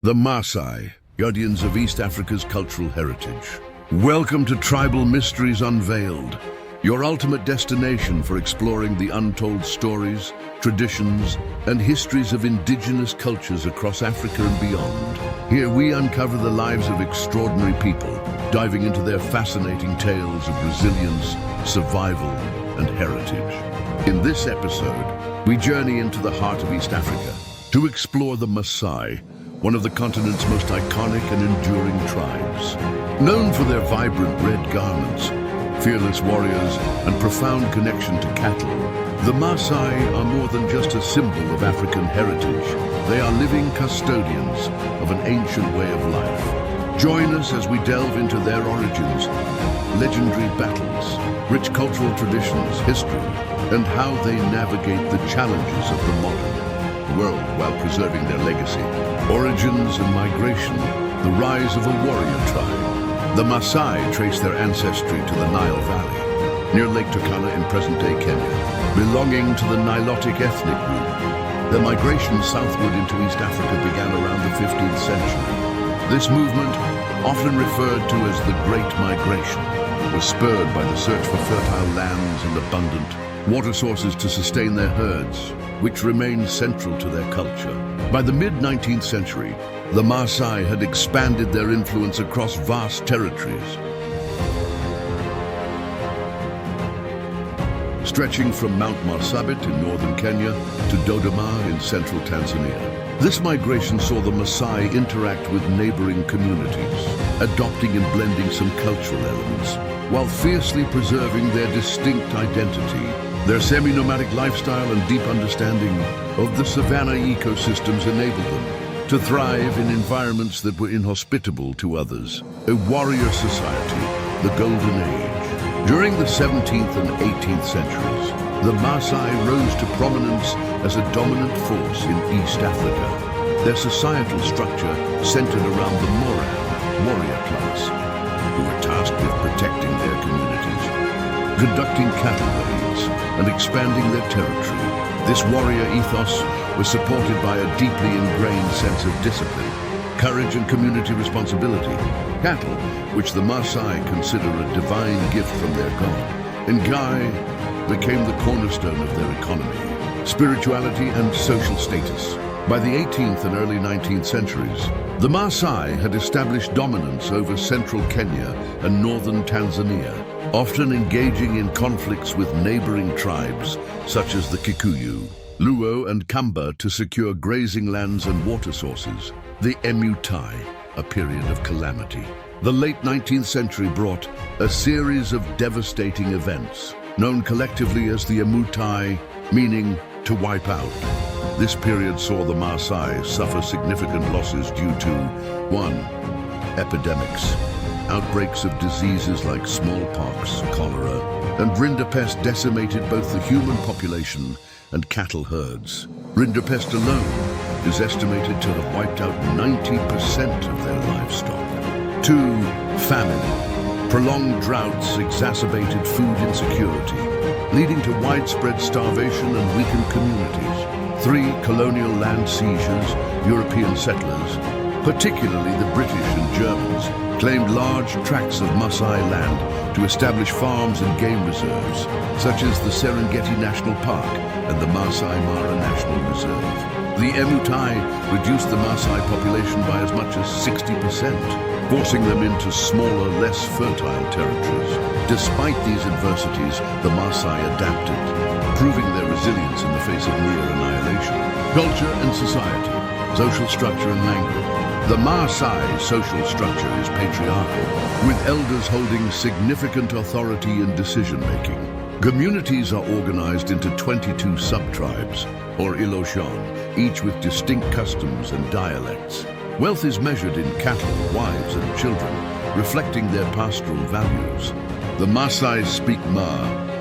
The Maasai, guardians of East Africa's cultural heritage. Welcome to Tribal Mysteries Unveiled, your ultimate destination for exploring the untold stories, traditions, and histories of indigenous cultures across Africa and beyond. Here we uncover the lives of extraordinary people, diving into their fascinating tales of resilience, survival, and heritage. In this episode, we journey into the heart of East Africa to explore the Maasai, one of the continent's most iconic and enduring tribes. Known for their vibrant red garments, fearless warriors, and profound connection to cattle, the Maasai are more than just a symbol of African heritage. They are living custodians of an ancient way of life. Join us as we delve into their origins, legendary battles, rich cultural traditions, history, and how they navigate the challenges of the modern world while preserving their legacy. Origins and migration, the rise of a warrior tribe. The Maasai trace their ancestry to the Nile Valley, near Lake Turkana in present-day Kenya, belonging to the Nilotic ethnic group. Their migration southward into East Africa began around the 15th century. This movement, often referred to as the Great Migration, was spurred by the search for fertile lands and abundant water sources to sustain their herds, which remained central to their culture. By the mid-19th century, the Maasai had expanded their influence across vast territories, stretching from Mount Marsabit in northern Kenya to Dodoma in central Tanzania. This migration saw the Maasai interact with neighboring communities, adopting and blending some cultural elements, while fiercely preserving their distinct identity. Their semi-nomadic lifestyle and deep understanding of the savanna ecosystems enabled them to thrive in environments that were inhospitable to others. A warrior society, the Golden Age. During the 17th and 18th centuries, the Maasai rose to prominence as a dominant force in East Africa. Their societal structure centered around the Moran, warrior class, who were tasked with protecting their communities, conducting cattle raids, and expanding their territory. This warrior ethos was supported by a deeply ingrained sense of discipline, courage, and community responsibility. Cattle, which the Maasai consider a divine gift from their god, Ngai, became the cornerstone of their economy, spirituality, and social status. By the 18th and early 19th centuries, the Maasai had established dominance over central Kenya and northern Tanzania, often engaging in conflicts with neighboring tribes such as the Kikuyu, Luo, and Kamba to secure grazing lands and water sources. The Emutai, a period of calamity. The late 19th century brought a series of devastating events, known collectively as the Emutai, meaning to wipe out. This period saw the Maasai suffer significant losses due to 1. Epidemics. Outbreaks of diseases like smallpox, cholera, and rinderpest decimated both the human population and cattle herds. Rinderpest alone is estimated to have wiped out 90% of their livestock. 2. Famine. Prolonged droughts exacerbated food insecurity, leading to widespread starvation and weakened communities. 3. Colonial land seizures. European settlers, particularly the British and Germans, claimed large tracts of Maasai land to establish farms and game reserves, such as the Serengeti National Park and the Maasai Mara National Reserve. The Emutai reduced the Maasai population by as much as 60%, forcing them into smaller, less fertile territories. Despite these adversities, the Maasai adapted, proving their resilience in the face of near annihilation. Culture and society, social structure and language. The Maasai social structure is patriarchal, with elders holding significant authority in decision-making. Communities are organized into 22 sub-tribes, or Iloshan, each with distinct customs and dialects. Wealth is measured in cattle, wives, and children, reflecting their pastoral values. The Maasai speak Ma,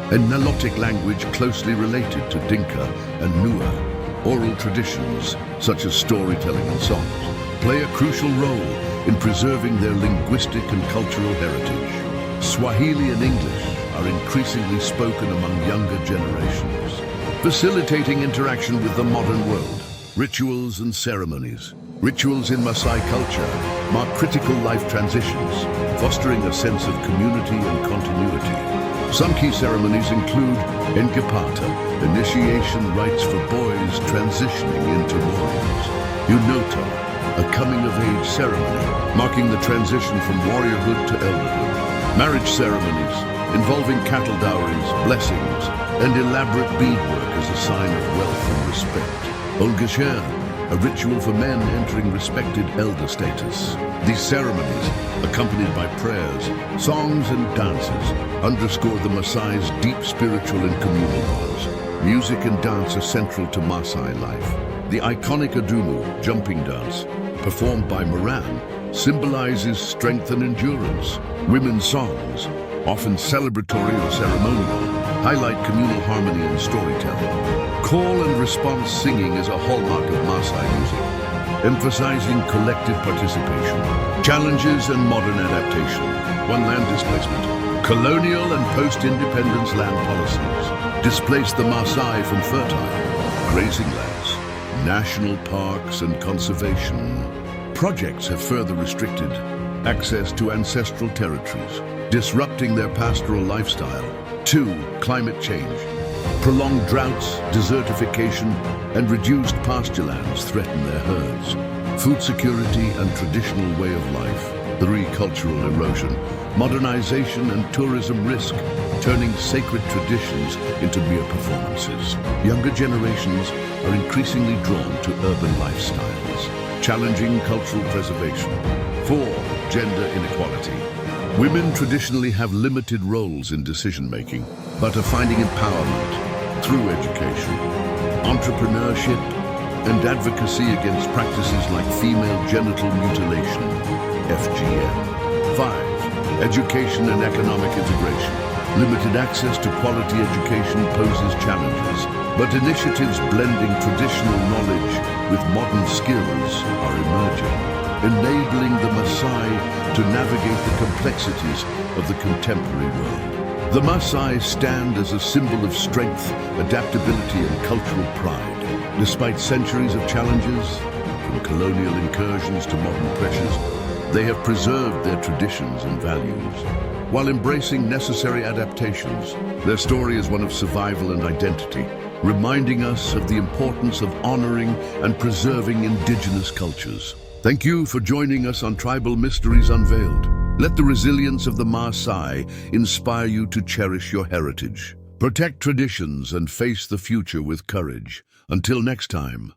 a Nilotic language closely related to Dinka and Nua. Oral traditions, such as storytelling and songs, play a crucial role in preserving their linguistic and cultural heritage. Swahili and English are increasingly spoken among younger generations, facilitating interaction with the modern world. Rituals and ceremonies. Rituals in Maasai culture mark critical life transitions, fostering a sense of community and continuity. Some key ceremonies include Engapata, initiation rites for boys transitioning into warriors. Unota, a coming-of-age ceremony, marking the transition from warriorhood to elderhood. Marriage ceremonies, involving cattle dowries, blessings, and elaborate beadwork as a sign of wealth and respect. Olgashen, a ritual for men entering respected elder status. These ceremonies, accompanied by prayers, songs, and dances, underscore the Maasai's deep spiritual and communal bonds. Music and dance are central to Maasai life. The iconic Adumu, jumping dance, performed by Moran, symbolizes strength and endurance. Women's songs, often celebratory or ceremonial, highlight communal harmony and storytelling. Call and response singing is a hallmark of Maasai music, emphasizing collective participation. Challenges and modern adaptation. One, land displacement. Colonial and post-independence land policies displaced the Maasai from fertile grazing lands. National parks and conservation projects have further restricted access to ancestral territories, disrupting their pastoral lifestyle. 2, climate change. Prolonged droughts, desertification, and reduced pasture lands threaten their herds. Food security and traditional way of life. 3, cultural erosion. Modernization and tourism risk, turning sacred traditions into mere performances. Younger generations are increasingly drawn to urban lifestyles, challenging cultural preservation. 4, gender inequality. Women traditionally have limited roles in decision-making, but are finding empowerment through education, entrepreneurship, and advocacy against practices like female genital mutilation, FGM. 5, education and economic integration. Limited access to quality education poses challenges, but initiatives blending traditional knowledge with modern skills are emerging, enabling the Maasai to navigate the complexities of the contemporary world. The Maasai stand as a symbol of strength, adaptability, and cultural pride. Despite centuries of challenges, from colonial incursions to modern pressures, they have preserved their traditions and values. While embracing necessary adaptations, their story is one of survival and identity, reminding us of the importance of honoring and preserving indigenous cultures. Thank you for joining us on Tribal Mysteries Unveiled. Let the resilience of the Maasai inspire you to cherish your heritage. Protect traditions and face the future with courage. Until next time.